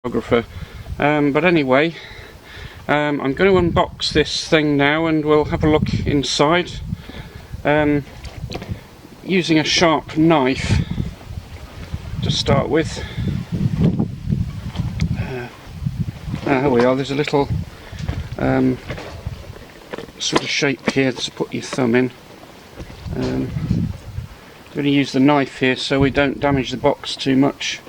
photographer. But anyway, I'm going to unbox this thing now and we'll have a look inside. Using a sharp knife to start with. Here we are. There's a little sort of shape here to put your thumb in. I'm going to use the knife here so we don't damage the box too much.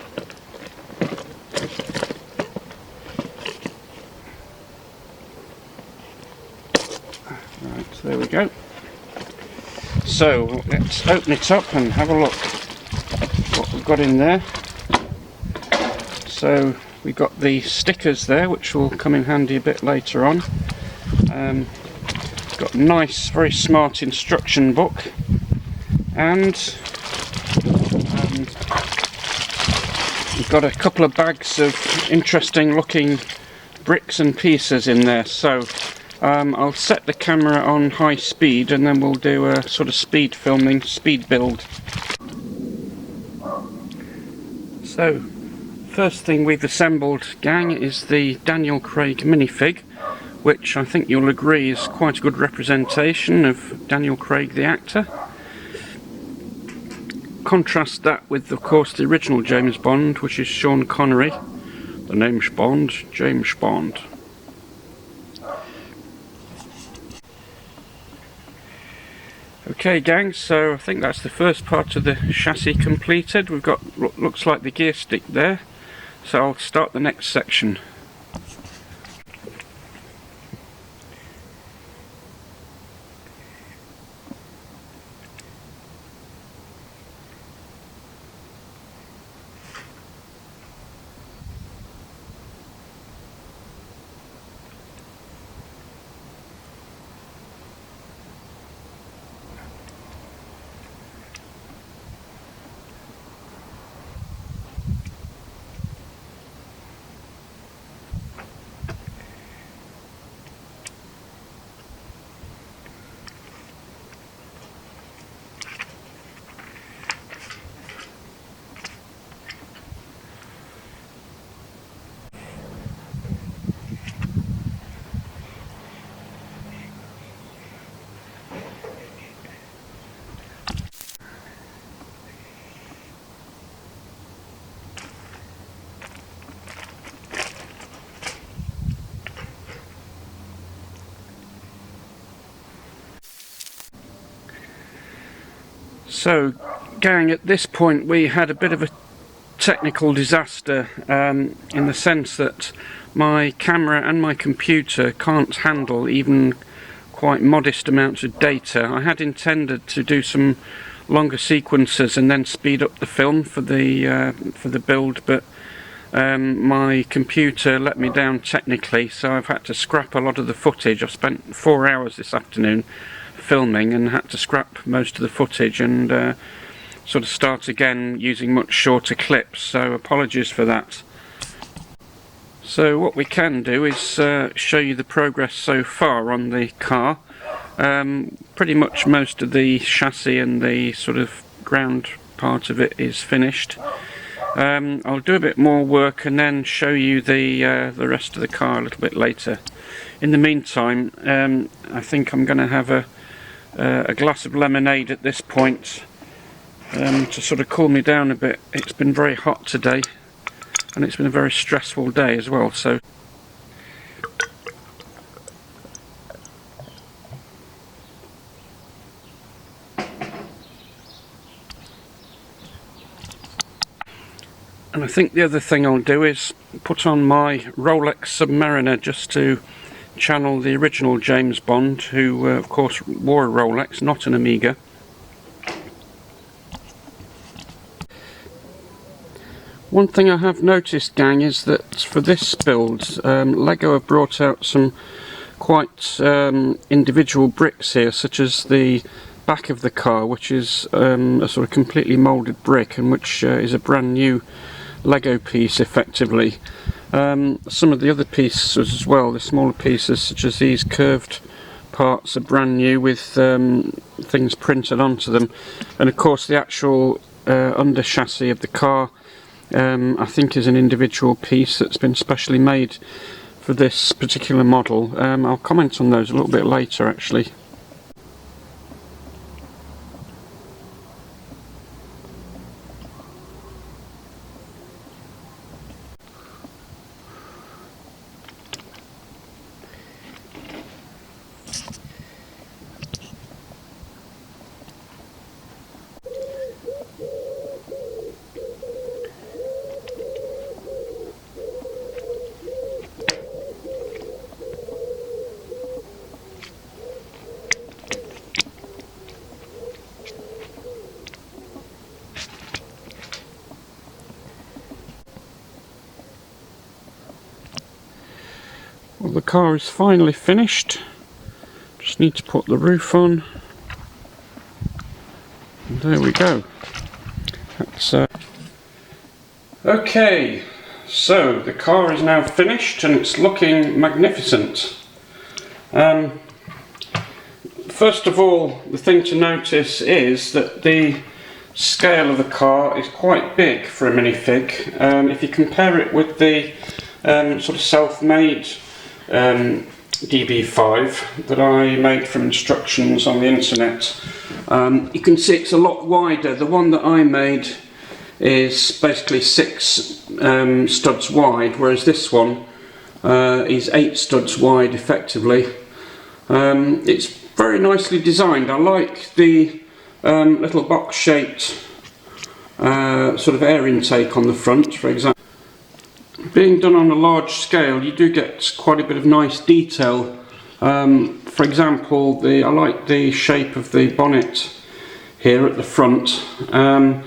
Right, so there we go. So let's open it up and have a look what we've got in there. So we've got the stickers there, which will come in handy a bit later on. Got a nice, very smart instruction book, and we've got a couple of bags of interesting looking bricks and pieces in there. So I'll set the camera on high speed and then we'll do a sort of speed filming, speed build. So first thing we've assembled, gang, is the Daniel Craig minifig, which I think you'll agree is quite a good representation of Daniel Craig the actor. Contrast that with, of course, the original James Bond, which is Sean Connery. The name's Bond, James Bond. Okay gang, so I think that's the first part of the chassis completed. We've got what looks like the gear stick there, so I'll start the next section. So gang, at this point we had a bit of a technical disaster in the sense that my camera and my computer can't handle even quite modest amounts of data. I had intended to do some longer sequences and then speed up the film for the build, but my computer let me down technically, so I've had to scrap a lot of the footage. I've spent 4 hours this afternoon filming and had to scrap most of the footage and sort of start again using much shorter clips, so apologies for that. So what we can do is show you the progress so far on the car. Pretty much most of the chassis and the sort of ground part of it is finished. I'll do a bit more work and then show you the rest of the car a little bit later. In the meantime, I think I'm going to have a glass of lemonade at this point to sort of cool me down a bit. It's been very hot today and it's been a very stressful day as well, so and I think the other thing I'll do is put on my Rolex Submariner just to channel the original James Bond, who of course wore a Rolex, not an Omega. One thing I have noticed, gang, is that for this build, Lego have brought out some quite individual bricks here, such as the back of the car, which is a sort of completely moulded brick and which is a brand new Lego piece effectively. Some of the other pieces as well, the smaller pieces such as these curved parts, are brand new with things printed onto them, and of course the actual under chassis of the car I think is an individual piece that's been specially made for this particular model. I'll comment on those a little bit later actually. Well, the car is finally finished. Just need to put the roof on. And there we go. That's okay, so the car is now finished and it's looking magnificent. First of all, the thing to notice is that the scale of the car is quite big for a minifig. If you compare it with the sort of self-made DB5 that I made from instructions on the internet, you can see it's a lot wider. The one that I made is basically 6 studs wide, whereas this one is 8 studs wide effectively. It's very nicely designed. I like the little box shaped sort of air intake on the front, for example. Being done on a large scale, you do get quite a bit of nice detail. For example, I like the shape of the bonnet here at the front, and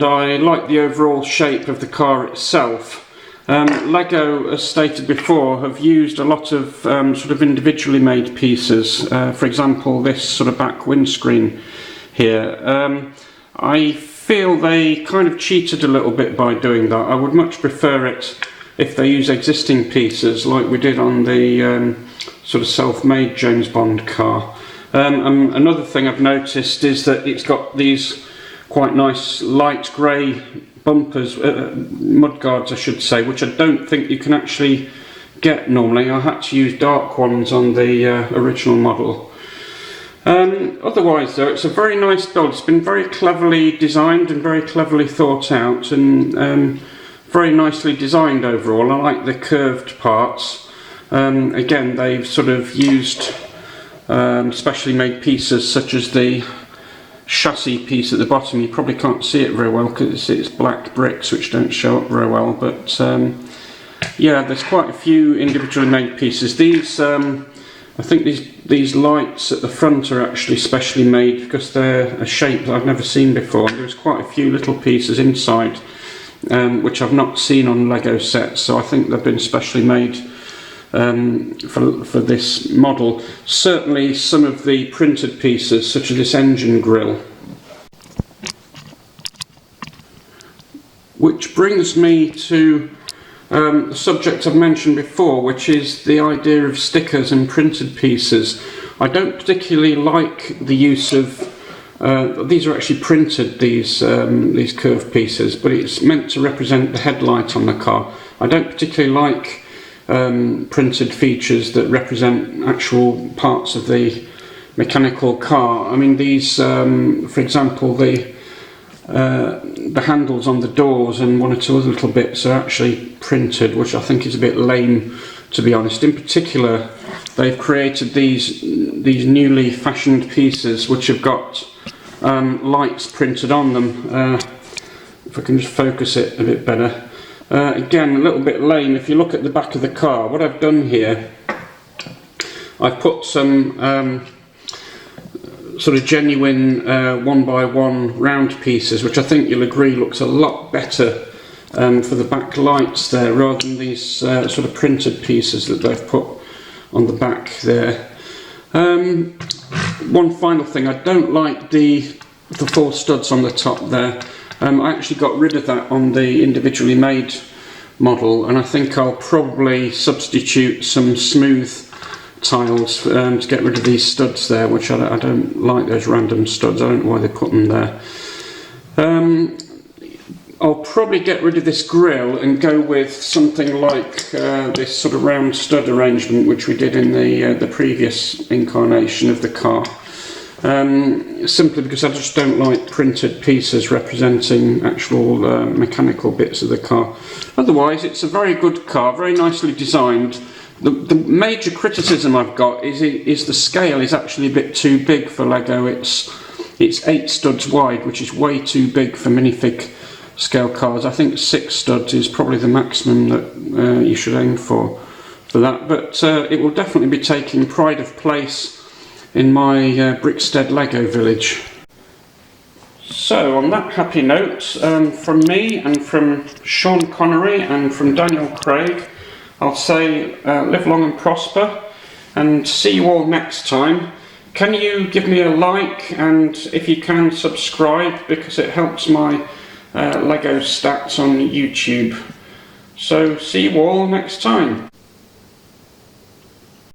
I like the overall shape of the car itself. Lego, as stated before, have used a lot of sort of individually made pieces. For example, this sort of back windscreen here. I feel they kind of cheated a little bit by doing that. I would much prefer it if they use existing pieces like we did on the sort of self-made James Bond car. Another thing I've noticed is that it's got these quite nice light grey bumpers, mudguards I should say, which I don't think you can actually get normally. I had to use dark ones on the original model. Otherwise though, it's a very nice build. It's been very cleverly designed and very cleverly thought out, and very nicely designed overall. I like the curved parts. Again, they've sort of used specially made pieces such as the chassis piece at the bottom. You probably can't see it very well because it's black bricks which don't show up very well, but yeah, there's quite a few individually made pieces. These I think these lights at the front are actually specially made because they're a shape that I've never seen before. There's quite a few little pieces inside which I've not seen on Lego sets, so I think they've been specially made for this model. Certainly some of the printed pieces, such as this engine grille. Which brings me to the subject I've mentioned before, which is the idea of stickers and printed pieces. I don't particularly like the use of these are actually printed, these curved pieces, but it's meant to represent the headlight on the car. I don't particularly like printed features that represent actual parts of the mechanical car. I mean, these, for example, the handles on the doors and one or two other little bits are actually printed, which I think is a bit lame, to be honest. In particular, they've created these newly fashioned pieces which have got lights printed on them. If I can just focus it a bit better. Again, a little bit lame. If you look at the back of the car, what I've done here, I've put some sort of genuine 1x1 round pieces, which I think you'll agree looks a lot better for the back lights there, rather than these sort of printed pieces that they've put on the back there. One final thing, I don't like the 4 studs on the top there. I actually got rid of that on the individually made model, and I think I'll probably substitute some smooth tiles to get rid of these studs there, which I don't like, those random studs. I don't know why they put them there. I'll probably get rid of this grille and go with something like this sort of round stud arrangement which we did in the previous incarnation of the car. Simply because I just don't like printed pieces representing actual mechanical bits of the car. Otherwise, it's a very good car, very nicely designed. The major criticism I've got is the scale is actually a bit too big for Lego. It's 8 studs wide, which is way too big for minifig scale cars. I think 6 studs is probably the maximum that you should aim for that. But it will definitely be taking pride of place in my Brickstead Lego village. So on that happy note, from me and from Sean Connery and from Daniel Craig, I'll say live long and prosper, and see you all next time. Can you give me a like, and if you can, subscribe, because it helps my Lego stats on YouTube. So see you all next time.